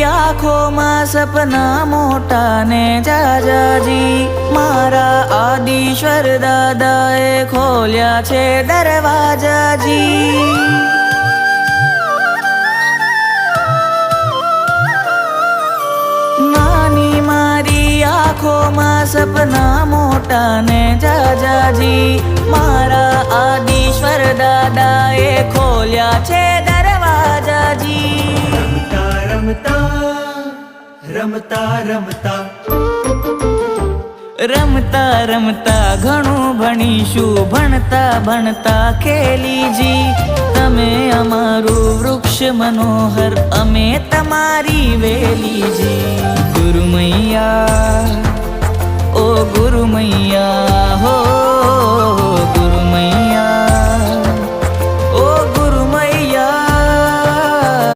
આંખોમાં સપના મોટા ને જાજાજી, મારા આદિશ્વર દાદાએ ખોલ્યા છે દરવાજાજી। નાની મારી આંખોમાં સપના મોટા ને જાજાજી, મારા આદિશ્વર દાદાએ ખોલ્યા છે દરવાજાજી। રમતા રમતા રમતા રમતા ઘણું ભણીશું, ભણતા ભણતા ખેલીજી। તમે અમારું વૃક્ષ મનોહર, અમે તમારી વેલીજી। ગુરુ મૈયા ઓ ગુરુ મૈયા, હો ગુરુ મૈયા।